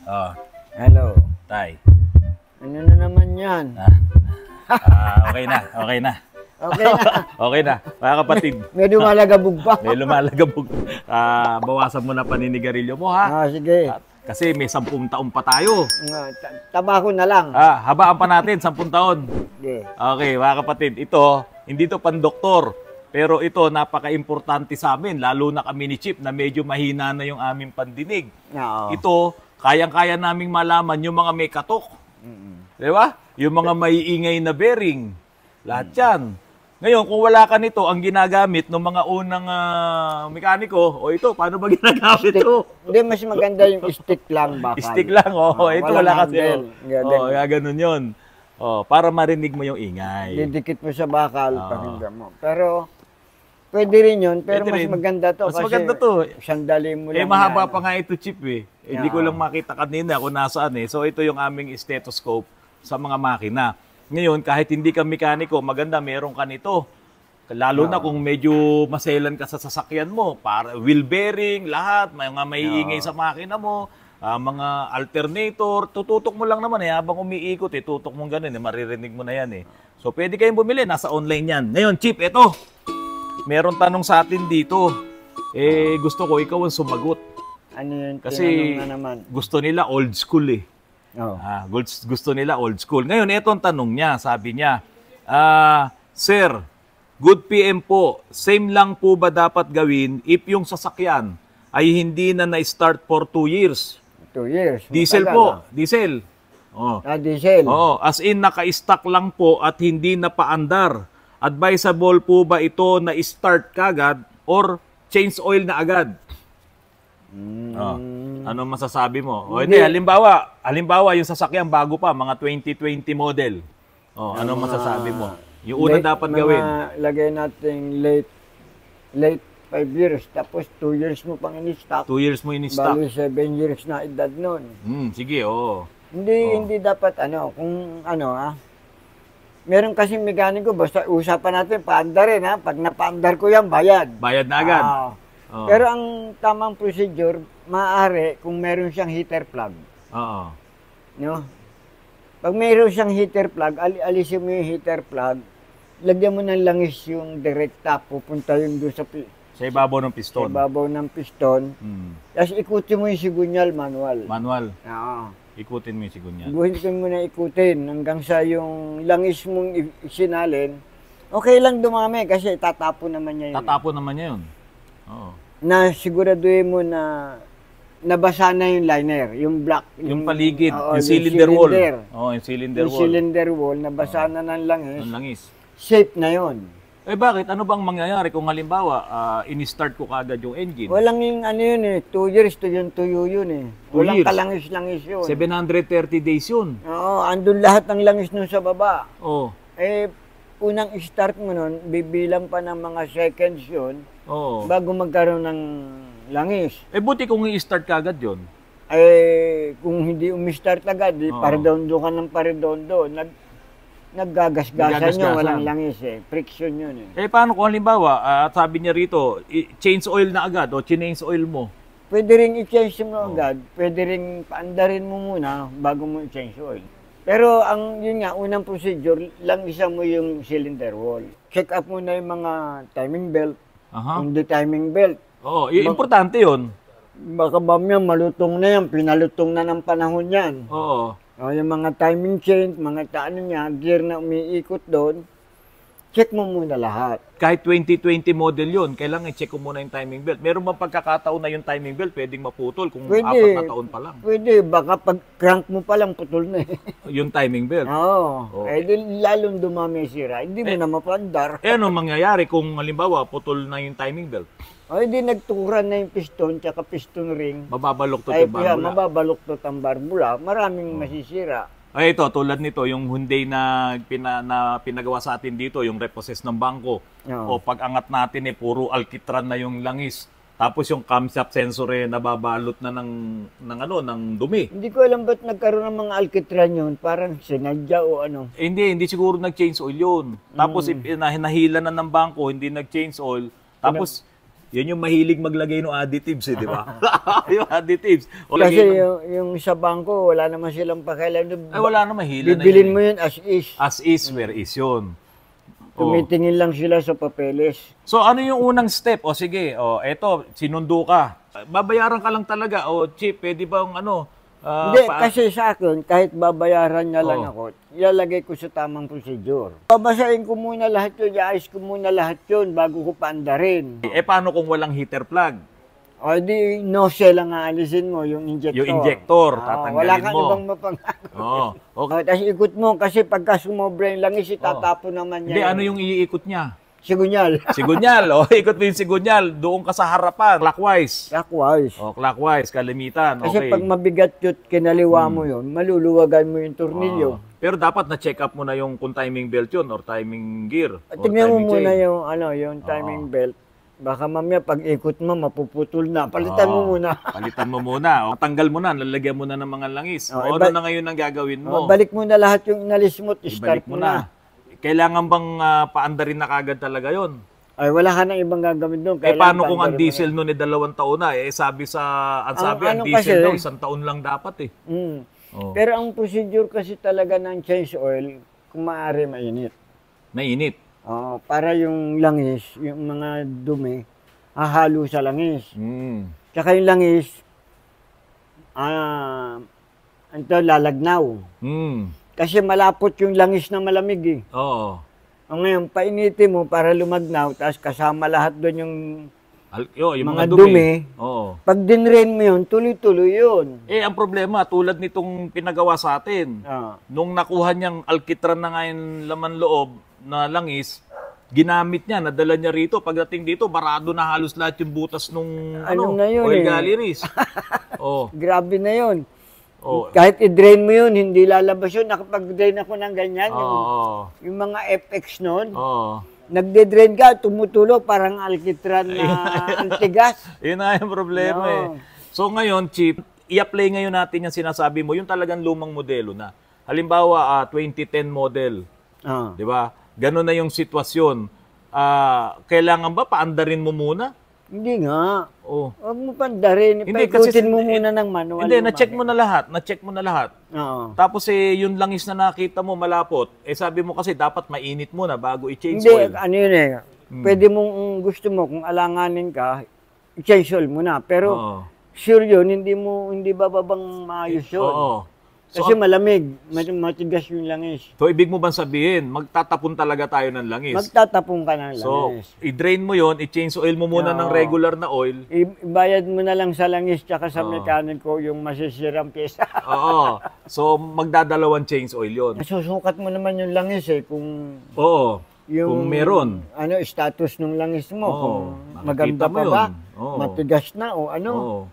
Oh, Hello. tay. Ano na naman yan? Okay na, okay na. Okay na. Okay na, mga kapatid. May dumalagabog pa. May lumalagabog. Bawasan mo na paninigarilyo mo, ha? Sige. Kasi may 10 taon pa tayo. Tabako na lang. Habaan pa natin, 10 taon. Sige. Okay, mga kapatid, ito, hindi to pandoktor. Pero ito, napaka-importante sa amin, lalo na kami ni Chip na medyo mahina na yung aming pandinig. Oo. Ito, kayang-kaya naming malaman yung mga may katok. Di ba? Yung mga maiingay na bearing. Lahat yan. Ngayon, kung wala ka nito, ang ginagamit ng mga unang mekaniko, o ito, paano ba ginagamit ito? Hindi, mas maganda yung stick lang bakal. Stick lang, ito wala kasi. Ganun yun. Para marinig mo yung ingay. Didikit mo sa bakal, pakinggan mo. Pero, pwede rin yun, pero mas maganda to. Mas maganda to. Sandali mo lang. Mahaba pa nga ito, Chip, eh. Hindi ko lang makita kanina kung nasaan, eh. So, ito yung aming stethoscope sa mga makina. Ngayon, kahit hindi ka mekaniko, maganda meron ka nito. Lalo na kung medyo maselan ka sa sasakyan mo, para wheel bearing, lahat, mga maiingay sa makina mo, mga alternator, tututok mo lang naman habang umiikot tutok mo ganun maririnig mo na yan So pwede kayong bumili, nasa online yan. Ngayon, Chip, ito. Meron tanong sa atin dito. Gusto ko ikaw ang sumagot. Ano yun? Kasi gusto nila old school gusto nila old school. Ngayon, itong tanong niya, sabi niya, Sir, good PM po, same lang po ba dapat gawin if yung sasakyan ay hindi na na-start for 2 years? 2 years. Diesel po, diesel. Diesel. As in naka-stock lang po at hindi na paandar. Advisable po ba ito na start kagad or change oil na agad? Ano masasabi mo? Hindi, halimbawa yung sasakyan bago pa, mga 2020 model. Ano masasabi mo? Yung una dapat gawin. Lagay natin late 5 years, tapos 2 years mo pang in-stock. 2 years mo in-stock. Bali 7 years na edad nun. Sige, Hindi dapat meron kasing mekaniko, basta usapan natin, paandarin Pag napaandar ko yan, bayad. Bayad na agad. Pero ang tamang procedure, maaari kung meron siyang heater plug. No? Pag meron siyang heater plug, alisin mo yung heater plug, lagyan mo ng langis yung direkta, pupunta yung doon sa ibabaw ng piston. Sa ibabaw ng piston. Tapos ikutin mo yung sigunyal manual. Manual? Oo. Ikutin mo yung sigunyal. Ikutin mo na ikutin hanggang sa yung langis mong isinalin. Okay lang dumami kasi tatapon naman niya yun. Tatapon naman niya yun. Oo. Na siguraduhin mo na nabasa na yung liner, yung black. Yung paligid, yung cylinder wall. Yung cylinder wall. Yung cylinder wall, nabasa na ng langis. Ng langis. Safe na yun. Bakit? Ano bang mangyayari kung halimbawa, in-start ko kagad yung engine? Walang yung 2 years to yung tuyo yun Walang kalangis-langis yun. 730 days yun. Oo, andun lahat ng langis nun sa baba. Unang start mo nun, bibilang pa ng mga seconds yun, bago magkaroon ng langis. Buti kung i-start kagad yun. Kung hindi umi-start agad, paridondo ka ng paridondo. Naggagasgasan yun, walang langis Friction yun paano kung halimbawa, sabi niya rito, change oil na agad o change oil mo? Pwede rin i-change mo agad, pwede rin paandarin mo muna bago mo i-change oil. Pero yun nga, unang procedure, langisan mo yung cylinder wall. Check up mo na yung mga timing belt, hindi timing belt. Importante yun. Baka ba malutong na yan, pinalutong na ng panahon yan. Yung mga timing chain, mga gear na umiikot doon, check mo muna lahat. Kahit 2020 model yun, kailangan i-check ko muna yung timing belt. Meron bang pagkakataon na yung timing belt pwedeng maputol kung 4 na taon pa lang? Pwede, baka pag crank mo pa lang putol na Yung timing belt? Lalong dumami sira, hindi mo na mapandar. Ano mangyayari kung halimbawa putol na yung timing belt? Hindi nagtukuran na yung piston tsaka piston ring. Mababaluktot yung barbula. Mababaluktot ang barbula. Maraming masisira. Ito, tulad nito, yung Hyundai na pinagawa sa atin dito, yung repossess ng bangko. Pag angat natin puro alkitran na yung langis. Tapos yung camshaft sensor nababalot na ng dumi. Hindi ko alam ba't nagkaroon ng mga alkitran yun. Parang sinadya o ano. Hindi siguro nag-change oil yun. Tapos nahila na ng bangko, hindi nag-change oil. Tapos Yan yung mahilig maglagay ng additives, di ba? Yung additives. O, Kasi lagay yung sa bangko, wala naman silang pakialam. ay, wala na mahila na Bibilin yun. mo yun as is. As is, where is yun. Tumitingin lang sila sa papeles. So, ano yung unang step? O sige, eto, sinundo ka. Babayaran ka lang talaga. O, Chief, pwede bang Hindi, kasi sa akin, kahit babayaran niya lang ako, ilalagay ko sa tamang procedure. Babasahin ko muna lahat yun, iayos ko muna lahat yun bago ko paandarin. paano kung walang heater plug? O di, nozzle lang aalisin mo, yung injector. Yung injector, tatanggalin wala kang mo. ibang mapangako. Oo. Okay. Tapos ikot mo, kasi pagka sumobra yung langis, itatapon naman Hindi, niya. ano yung iikot niya? Sigunyal. Sigunyal. Ikot mo yung sigunyal. Doon ka sa harapan. Clockwise. Clockwise. Clockwise, kalimitan. Kasi Okay. pag mabigat yun, kinaliwa mo yun, maluluwagan mo yung tornilyo. Pero dapat na-check up mo na yung kung timing belt yun or timing gear. At or tingnan mo timing muna chain. yung timing belt. Baka mamaya pag ikot mo, mapuputol na. Palitan mo muna. Palitan mo muna. Tanggal mo na. Lalagyan mo na ng mga langis. Ano na ngayon ang gagawin mo? Balik mo na lahat yung inalis mo, start Ibalik mo na. Kailangan bang paandarin na kagad talaga yon? Ay, wala ka nang ibang gagawin doon. Paano kung ang diesel noon 2 taon na? Sabi ang diesel daw, 1 taon lang dapat eh. Pero ang procedure kasi talaga ng change oil, kung maaari mainit. Mainit. Para yung langis, yung mga dumi, hahalo sa langis. Tsaka yung langis, lalagnaw. Kasi malapot yung langis na malamig eh. Oo. Ngayon, painitin mo para lumagnaw, tapos kasama lahat doon yung yung mga dumi. Oo. Pag dinrain mo yun, tuloy-tuloy yun. Ang problema, tulad nitong pinagawa sa atin, nung nakuha niyang alkitran na ngayon laman loob na langis, ginamit niya, nadala niya rito. Pagdating dito, barado na halos lahat yung butas nung na yun, oil galleries. Grabe na yun. Kahit i-drain mo yun, hindi lalabas yun. Nakapag-drain ako ng ganyan, yung mga FX noon. Nagde-drain ka, tumutulo, parang alkitran na antigas. Yun na yung problema eh. So ngayon, Chief, i-apply ngayon natin yung sinasabi mo, yung talagang lumang modelo na. Halimbawa, 2010 model. Di ba? Ganun na yung sitwasyon. Kailangan ba paandarin mo muna? Hindi nga. Huwag mo pandarin. Paikutin mo muna ng manual. Hindi, na-check mo na lahat. Na-check mo na lahat. Tapos yung langis na nakita mo malapot, sabi mo kasi dapat mainit muna bago i-change oil. Hindi, ano yun eh. Pwede mong gusto mo, kung alanganin ka, i-change oil mo na. Pero sure yun, hindi bababang maayos yun. Kasi malamig, matigas yung langis. So, ibig mo bang sabihin, magtatapon talaga tayo ng langis? Magtatapon ka ng langis. So, i-drain mo yon, i-change oil mo muna ng regular na oil. Ibayad mo na lang sa langis tsaka sa mekaniko yung masisirang pyesa. So, magdadalawang change oil yon. Susukat mo naman yung langis eh, kung... kung meron. Status ng langis mo. Kung maganda pa ba, matigas na o ano.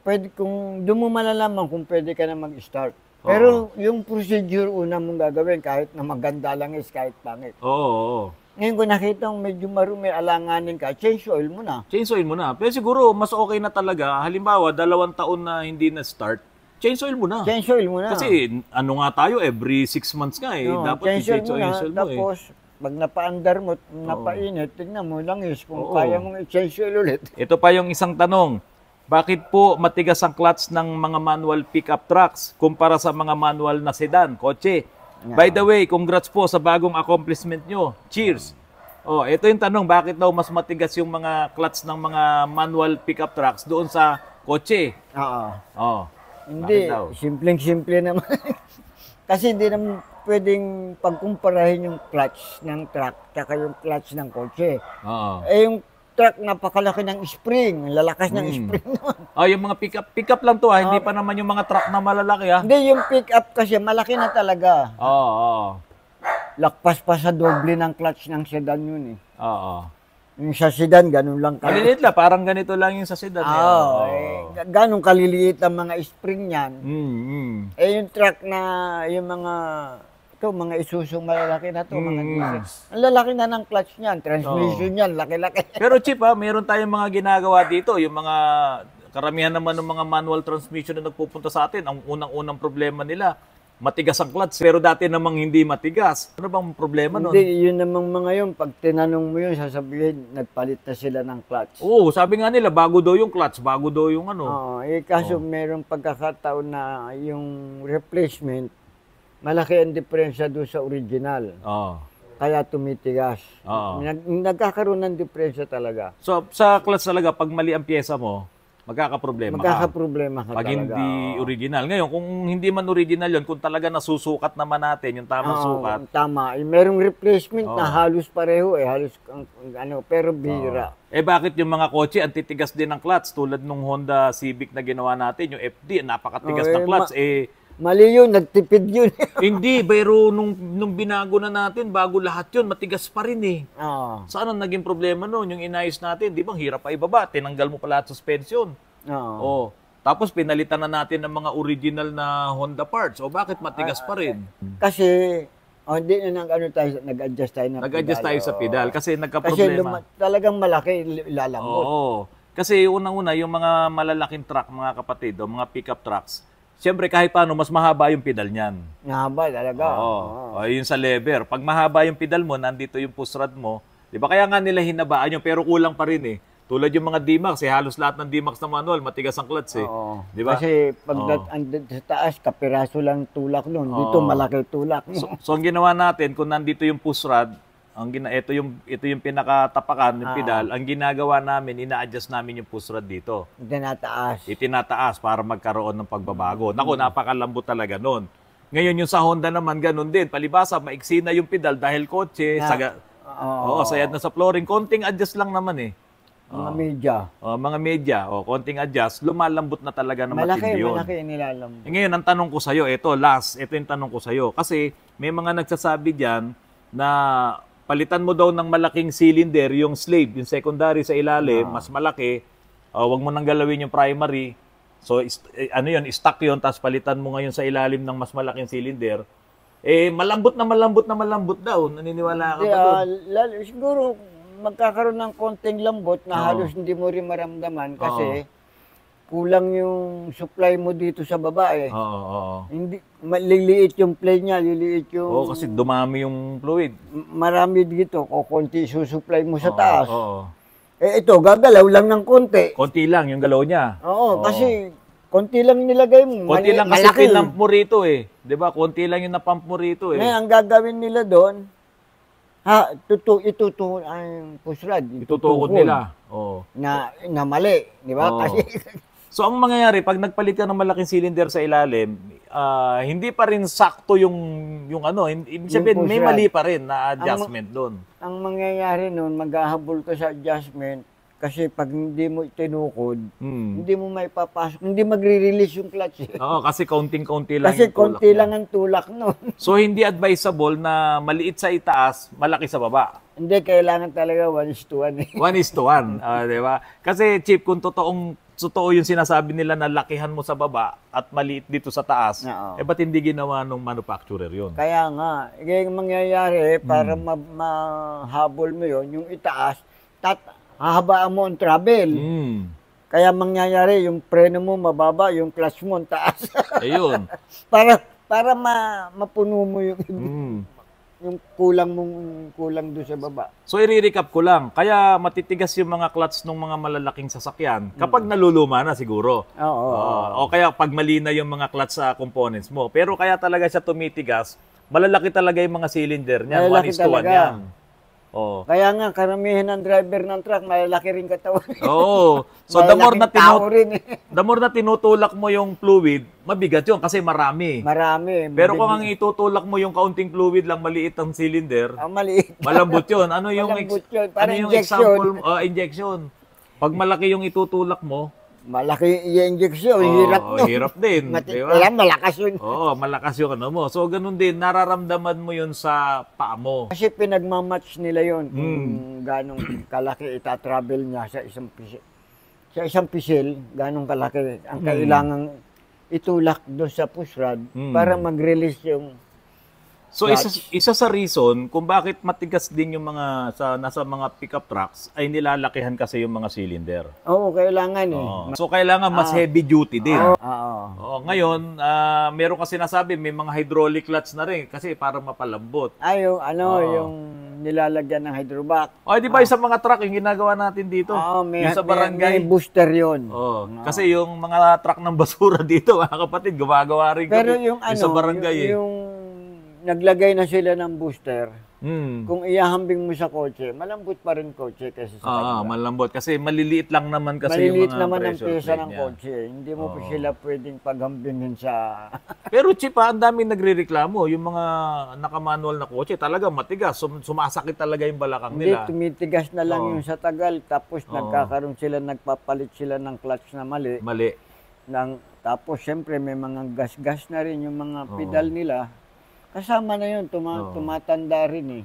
Pwede kung doon mo malalaman kung pwede ka na mag-start. Pero yung procedure una mong gagawin kahit na maganda lang kahit pangit. Ngayon kung nakita mong medyo marumi, alanganin ka, change oil mo na. Change oil mo na. Pero siguro mas okay na talaga. Halimbawa, 2 taon na hindi na-start, change oil mo na. Change oil mo na. Kasi ano nga tayo, every 6 months nga dapat change oil mo na. Tapos, pag napaandar mo, napainit, tignan mo langis kung kaya mong i-change oil ulit. Ito pa yung isang tanong. Bakit po matigas ang clutch ng mga manual pickup trucks kumpara sa mga manual na sedan, kotse? By the way, congrats po sa bagong accomplishment nyo. Cheers! Ito yung tanong, bakit daw mas matigas yung mga clutch ng mga manual pickup trucks doon sa kotse? Hindi, simpleng-simple naman. Kasi hindi naman pwedeng pagkumparahin yung clutch ng truck at yung clutch ng kotse. Yung truck, napakalaki ng spring. Lalakas ng spring naman. Yung mga pick-up lang to hindi pa naman yung mga truck na malalaki Hindi, yung pick-up kasi malaki na talaga. Lakpas pa sa doble ng clutch ng sedan yun eh. Yung sa sedan, ganun lang. Maliliit lang, parang ganito lang yung sa sedan. Ganun kaliliit ang mga spring niyan. Yung truck na, yung mga Isuzu malalaki na to, mga diesel. Ang lalaki na ng clutch niyan, transmission niyan, laki-laki. Pero Chip, meron tayong mga ginagawa dito, yung mga karamihan naman ng mga manual transmission na nagpupunta sa atin, ang unang-unang problema nila, matigas ang clutch, pero dati namang hindi matigas. Ano bang problema nun? Hindi, yun namang mga yun, pag tinanong mo yun, sasabihin, nagpalit na sila ng clutch. Oo, sabi nga nila, bago daw yung clutch, bago daw yung ano. Oo, kaso merong pagkakataon na yung replacement, malaki ang diferensya doon sa original. Oo. Kaya tumitigas. Oo. Nagkakaroon ng diferensya talaga. So, sa clutch talaga, pag mali ang pyesa mo, magkakaproblema ka. Magkakaproblema ka Pag talaga. hindi original. Ngayon, kung hindi man original yun, kung talaga nasusukat naman natin, yung tamang sukat. Tama. Merong replacement na halos pareho halos pero bihira. Bakit yung mga kotse, ang titigas din ng clutch, tulad nung Honda Civic na ginawa natin, yung FD, napakatigas ng clutch. Mali yun, nagtipid yun. Hindi, pero nung binago na natin, bago lahat yun, matigas pa rin eh. Saan ang naging problema noon? Yung inayos natin, di ba, hirap pa ibaba, tinanggal mo pa lahat suspension. Tapos pinalitan na natin ng mga original na Honda parts. Bakit matigas pa rin? Kasi, hindi na nag-adjust tayo ng Nag-adjust tayo sa pedal kasi nagka-problema. Kasi talagang malaki ilalambot. Kasi unang-una, yung mga malalaking truck, mga kapatid, mga pickup trucks, siyempre, kahit paano, mas mahaba yung pedal niyan. Mahaba talaga. Yun sa lever. Pag mahaba yung pedal mo, nandito yung push rod mo. Di ba? Kaya nga nila hinabaan yun, pero kulang pa rin eh. Tulad yung mga D-Max, halos lahat ng D-Max na manual, matigas ang clutch eh. Di ba? Kasi pag sa taas, kapiraso lang tulak nun. Dito, malaki tulak. So, ang ginawa natin, kung nandito yung push rod, ito yung pinakatapakan ng pedal, ang ginagawa namin, ina-adjust namin yung push rod dito. Itinataas para magkaroon ng pagbabago. Naku, napakalambot talaga nun. Ngayon yung sa Honda naman, ganun din. Palibasa, maiksi na yung pedal dahil kotse, sayad na sa flooring. Konting adjust lang naman eh. Mga media. Mga media, konting adjust, lumalambot na talaga na matindi yun. Malaki nilalambot. Ngayon, ang tanong ko sa'yo, ito yung tanong ko sa'yo. Kasi may mga nagsasabi dyan na palitan mo daw ng malaking cylinder, yung slave, yung secondary sa ilalim, mas malaki. Wag mo nang galawin yung primary. So, stock yun, tapos palitan mo ngayon sa ilalim ng mas malaking cylinder. Malambot daw. Naniniwala ka ba doon? Siguro, magkakaroon ng konting lambot na halos hindi mo rin maramdaman kasi kulang yung supply mo dito sa baba eh. Hindi, liliit yung play niya, liliit yung... kasi dumami yung fluid. Marami dito, konti susupply mo sa taas. Ito, gagalaw lang ng konti. Konti lang yung galaw niya. Kasi konti lang nilagay mo. Konti lang kasi pinump mo rito eh. Diba? Konti lang yung napump mo rito eh. Ngayon, ang gagawin nila doon, itutukod ang push rod. Itutukod nila. Na mali. Diba? Kasi... So, ang mangyayari, pag nagpalit ka ng malaking cylinder sa ilalim, hindi pa rin sakto yung ibig sabihin, may mali pa rin na adjustment doon. Ang mangyayari noon, maghahabol ka sa adjustment kasi pag hindi mo itinukod, hindi mo may papasok, hindi magre-release yung clutch. Kasi kaunting-kaunti lang kasi konti lang ang tulak noon. So, hindi advisable na maliit sa itaas, malaki sa baba. Hindi, kailangan talaga 1:1 eh. 1:1, di ba? Kasi, Chief, kung totoo yung sinasabi nila na lakihan mo sa baba at maliit dito sa taas, ba't hindi ginawa ng manufacturer yun? Kaya nga, yung mangyayari, para mahabol mo yun, yung itaas, hahabaan mo ang travel. Kaya mangyayari, yung preno mo mababa, yung clutch mo taas. Ayun. para mapuno mo yung kulang doon sa baba. So, i-recap ko lang. Kaya matitigas yung mga clutch ng mga malalaking sasakyan kapag naluluma na siguro. O kaya pag mali na yung mga clutch sa components mo. Pero kaya talaga siya tumitigas, malalaki talaga yung mga cylinder niyan. 1:1 yan. Kaya nga, karamihan ng driver ng truck, malalaki rin katawan. So, the more na tinutulak mo yung fluid, mabigat yun kasi marami. Pero kung ang itutulak mo yung kaunting fluid lang, maliit ang cylinder, malambot yun. Ano yung example? Injection. Pag malaki yung itutulak mo, malaki i-injection, hirap din. Diba? Malakas yun. Malakas yung mo. So, ganun din, nararamdaman mo yun sa paa mo. Kasi pinagmamatch nila yun. Kung ganong kalaki itatravel niya sa isang pisil, ganong kalaki ang kailangang itulak doon sa push rod para mag-release yung So isa sa reason kung bakit matigas din yung mga nasa mga pickup trucks ay nilalakihan kasi yung mga cylinder. Oo, kailangan eh. So kailangan mas heavy duty din. Oo. Ngayon, meron kasi nasabi may mga hydraulic clutch na rin kasi para mapalambot. Ay, yung nilalagyan ng hydrovac. Di ba sa mga truck yung ginagawa natin dito? Yung sa barangay. May booster yun. Kasi yung mga truck ng basura dito, mga kapatid, gumagawa rin pero yung sa barangay. Yung naglagay na sila ng booster, kung ihahambing mo sa kotse, malambot pa rin kotse kasi sa kanila. Malambot. Kasi maliliit lang naman kasi maliliit yung mga naman ang pressure pesa plate ng niya. kotse. Hindi mo pa sila pwedeng paghambingin sa... Pero Chip, ang daming nagrereklamo. Yung mga nakamanual na kotse, talaga matigas. Sumasakit talaga yung balakang nila. Hindi, tumitigas na lang yung sa tagal. Tapos nagkakaroon sila, nagpapalit sila ng clutch na mali. Tapos syempre may mga gas-gas na rin yung mga pedal nila. Kasama na yun, tumatanda rin eh.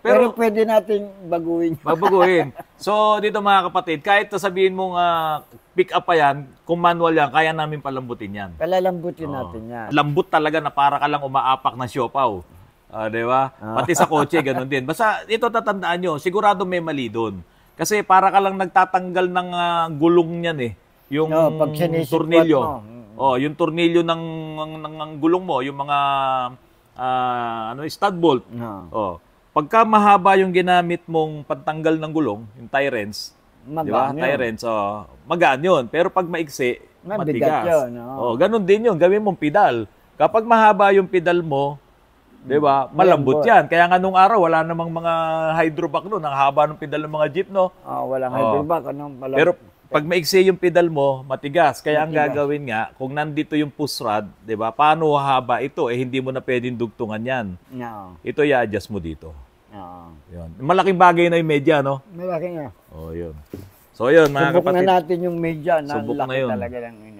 Pero pwede nating baguhin. Babaguhin. So, dito mga kapatid, kahit sabihin mong pick up pa yan, kung manual yan, kaya namin palambutin yan. Palalambutin natin yan. Lambot talaga na para ka lang umaapak ng siopaw. Di ba? Pati sa kotse, ganun din. Basta ito tatandaan nyo, sigurado may mali doon. Kasi para ka lang nagtatanggal ng gulong niyan eh. Yung tornilyo. Yung tornilyo ng gulong mo, yung mga stud bolt. Pagka mahaba yung ginamit mong pantanggal ng gulong, yung tie wrench, di ba? Tie wrench, magaan yun. Pero pag maigsi, matigas. Yun, ganun din yun, gawin mong pedal. Kapag mahaba yung pedal mo, di ba? Malambot yan. Kaya nga nung araw, wala namang mga hydrovac noon. Ang haba ng pedal ng mga jeep, no? Walang hydrovac. Pero pag maigsi yung pedal mo, matigas. Kaya ang gagawin nga, kung nandito yung push rod, di ba, paano haba ito? Hindi mo na pwedeng dugtungan yan. Ito i-adjust mo dito. Yun. Malaking bagay na yung media, no? Malaki nga. Yun. So, yun, mga Subok kapatid. na natin yung media na Subok laki na yun. talaga lang yun.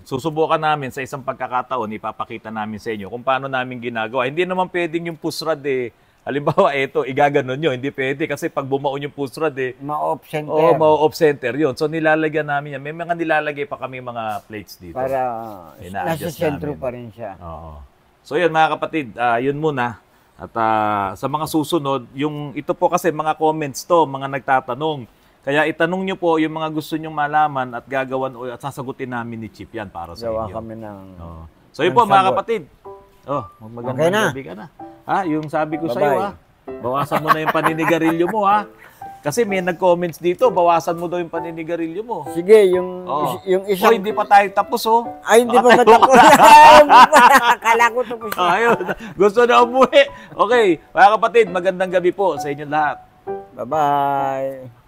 Susubukan namin sa isang pagkakataon, ipapakita namin sa inyo kung paano namin ginagawa. Hindi naman pwedeng yung push rod halimbawa, igaganon nyo. Hindi pwede kasi pag bumaon yung push rod ma-off center. Ma-off center yun. So, nilalagyan namin yan. May mga nilalagay pa kami mga plates dito. Para nasa sentro pa rin siya. So, yun mga kapatid, yun muna. At sa mga susunod, ito po kasi mga comments to, mga nagtatanong. Kaya itanong nyo po yung mga gusto nyong malaman at gagawan at sasagutin namin ni Chip yan para sa inyo. Kami ng... So, yun po mga kapatid. Magandang Okay gabi ka na. Yung sabi ko sa'yo, bawasan mo na yung paninigarilyo mo, Kasi may nag-comments dito, bawasan mo daw yung paninigarilyo mo. Sige, yung isang... hindi pa tayo tapos, Ay, hindi pa tapos. Akala ko tapos. Ayun, gusto na umuwi. Okay, mga kapatid, magandang gabi po sa inyo lahat. Bye-bye.